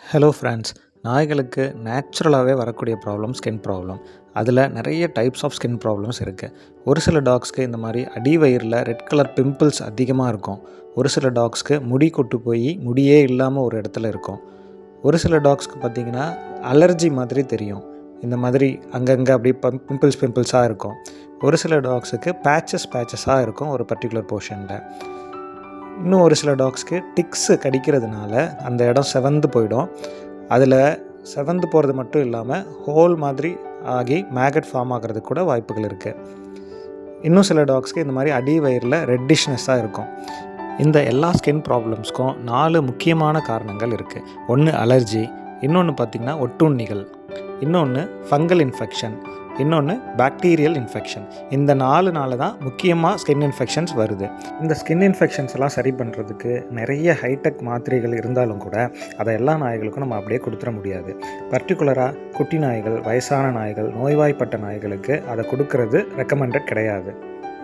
Hello friends. நாய்களுக்கு நேச்சுரலாகவே வரக்கூடிய ப்ராப்ளம் ஸ்கின் ப்ராப்ளம். அதில் நிறைய டைப்ஸ் ஆஃப் ஸ்கின் ப்ராப்ளம்ஸ் இருக்குது. ஒரு சில டாக்ஸ்க்கு இந்த மாதிரி அடிவயிறில் ரெட் கலர் பிம்பிள்ஸ் அதிகமாக இருக்கும். ஒரு சில டாக்ஸ்க்கு முடி கொட்டு போய் முடியே இல்லாமல் ஒரு இடத்துல இருக்கும். ஒரு சில டாக்ஸ்க்கு பார்த்திங்கன்னா அலர்ஜி மாதிரி தெரியும். இந்த மாதிரி அங்கங்கே அப்படி பிம்பிள்ஸாக இருக்கும். ஒரு சில டாக்ஸுக்கு பேச்சஸாக இருக்கும் ஒரு பர்டிகுலர் போர்ஷனில். இன்னும் ஒரு சில டாக்ஸ்க்கு டிக்ஸு கடிக்கிறதுனால அந்த இடம் செவந்து போயிடும். அதில் செவந்து போகிறது மட்டும் இல்லாமல் ஹோல் மாதிரி ஆகி மேகட் ஃபார்ம் ஆகிறதுக்கு கூட வாய்ப்புகள் இருக்குது. இன்னும் சில டாக்ஸ்க்கு இந்த மாதிரி அடி வயிறில் ரெட்டிஷ்னஸ்ஸாக இருக்கும். இந்த எல்லா ஸ்கின் ப்ராப்ளம்ஸ்க்கும் 4 முக்கியமான காரணங்கள் இருக்குது. ஒன்று அலர்ஜி, இன்னொன்று பார்த்திங்கன்னா ஒட்டுண்ணிகள், இன்னொன்று ஃபங்கல் இன்ஃபெக்ஷன், இன்னொன்று பாக்டீரியல் இன்ஃபெக்ஷன். இந்த 4 தான் முக்கியமாக ஸ்கின் இன்ஃபெக்ஷன்ஸ் வருது. இந்த ஸ்கின் இன்ஃபெக்ஷன்ஸ் எல்லாம் சரி பண்ணுறதுக்கு நிறைய ஹைடெக் மாத்திரைகள் இருந்தாலும் கூட அதை எல்லா நாய்களுக்கும் நம்ம அப்படியே கொடுத்துட முடியாது. பர்டிகுலராக குட்டி நாய்கள், வயசான நாய்கள், நோய்வாய்ப்பட்ட நாய்களுக்கு அதை கொடுக்கறது ரெக்கமெண்டட் கிடையாது.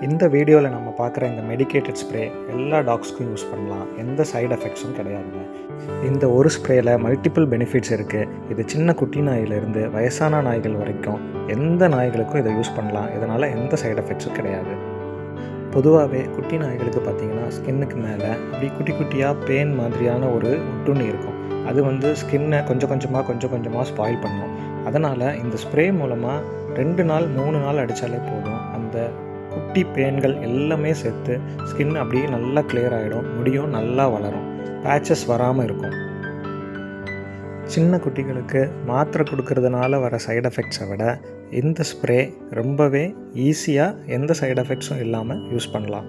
இந்த வீடியோவில் நம்ம பார்க்குற இந்த மெடிக்கேட்டட் ஸ்ப்ரே எல்லா டாக்ஸ்க்கும் யூஸ் பண்ணலாம். எந்த சைடு எஃபெக்ட்ஸும் கிடையாதுங்க. இந்த ஒரு ஸ்ப்ரேயில் மல்டிபிள் பெனிஃபிட்ஸ் இருக்குது. இது சின்ன குட்டி நாயிலிருந்து வயசான நாய்கள் வரைக்கும் எந்த நாய்களுக்கும் இதை யூஸ் பண்ணலாம். இதனால் எந்த சைடு எஃபெக்ட்ஸும் கிடையாது. பொதுவாகவே குட்டி நாய்களுக்கு பார்த்திங்கன்னா ஸ்கின்னுக்கு மேலே அப்படி குட்டி குட்டியாக பேன் மாதிரியான ஒரு ஒட்டுண்ணி இருக்கும். அது ஸ்கின்னை கொஞ்சம் கொஞ்சமாக ஸ்பாயில் பண்ணும். அதனால் இந்த ஸ்ப்ரே மூலமாக 2 நாள் 3 நாள் அடித்தாலே போதும். அந்த குட்டி பேன்கள் எல்லாமே சேர்த்து ஸ்கின் அப்படியே நல்லா கிளியர் ஆகிடும். முடியும் நல்லா வளரும். பேச்சஸ் வராமல் இருக்கும். சின்ன குட்டிகளுக்கு மாத்திரை கொடுக்கறதுனால வர சைடு எஃபெக்ட்ஸை விட இந்த ஸ்ப்ரே ரொம்பவே ஈஸியாக எந்த சைடு எஃபெக்ட்ஸும் இல்லாமல் யூஸ் பண்ணலாம்.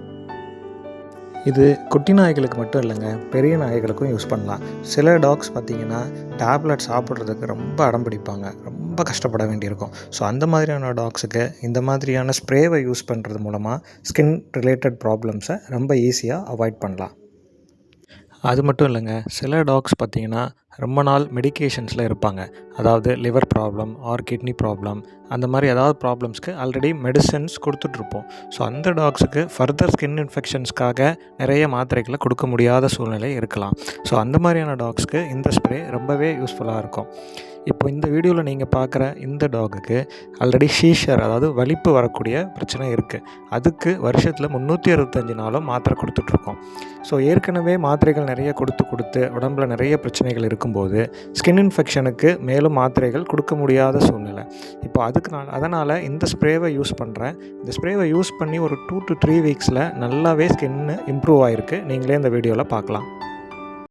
இது குட்டி நாய்களுக்கு மட்டும் இல்லைங்க, பெரிய நாய்களுக்கும் யூஸ் பண்ணலாம். சில டாக்ஸ் பார்த்திங்கன்னா டேப்லெட் சாப்பிட்றதுக்கு ரொம்ப அடம் பிடிப்பாங்க, ரொம்ப கஷ்டப்பட வேண்டியிருக்கும். ஸோ அந்த மாதிரியான டாக்ஸுக்கு இந்த மாதிரியான ஸ்ப்ரேவை யூஸ் பண்ணுறது மூலமாக ஸ்கின் ரிலேட்டட் ப்ராப்ளம்ஸை ரொம்ப ஈஸியாக அவாய்ட் பண்ணலாம். அது மட்டும் இல்லைங்க, சில டாக்ஸ் பார்த்திங்கன்னா ரொம்ப நாள் மெடிக்கேஷன்ஸில் இருப்பாங்க. அதாவது liver problem R kidney problem, அந்த மாதிரி ஏதாவது ப்ராப்ளம்ஸ்க்கு ஆல்ரெடி மெடிசன்ஸ் கொடுத்துட்ருப்போம். ஸோ அந்த டாக்ஸுக்கு ஃபர்தர் ஸ்கின் இன்ஃபெக்ஷன்ஸ்க்காக நிறைய மாத்திரைகளை கொடுக்க முடியாத சூழ்நிலை இருக்கலாம். ஸோ அந்த மாதிரியான டாக்ஸ்க்கு இந்த ஸ்ப்ரே ரொம்பவே யூஸ்ஃபுல்லாக இருக்கும். இப்போ இந்த வீடியோவில் நீங்கள் பார்க்குற இந்த டாகுக்கு ஆல்ரெடி ஷீஷர், அதாவது வலிப்பு வரக்கூடிய பிரச்சனை இருக்குது. அதுக்கு வருஷத்தில் 365 நாளும் மாத்திரை கொடுத்துட்ருக்கோம். ஸோ ஏற்கனவே மாத்திரைகள் நிறைய கொடுத்து உடம்பில் நிறைய பிரச்சனைகள் இருக்கும்போது ஸ்கின் இன்ஃபெக்ஷனுக்கு மேலும் மாத்திரைகள் கொடுக்க முடியாத சூழ்நிலை. இப்போ அதனால் இந்த ஸ்ப்ரேவை யூஸ் பண்ணுறேன். இந்த ஸ்ப்ரேவை யூஸ் பண்ணி ஒரு 2 to 3 வீக்ஸில் நல்லாவே ஸ்கின்னு இம்ப்ரூவ் ஆகிருக்கு. நீங்களே இந்த வீடியோவில் பார்க்கலாம்.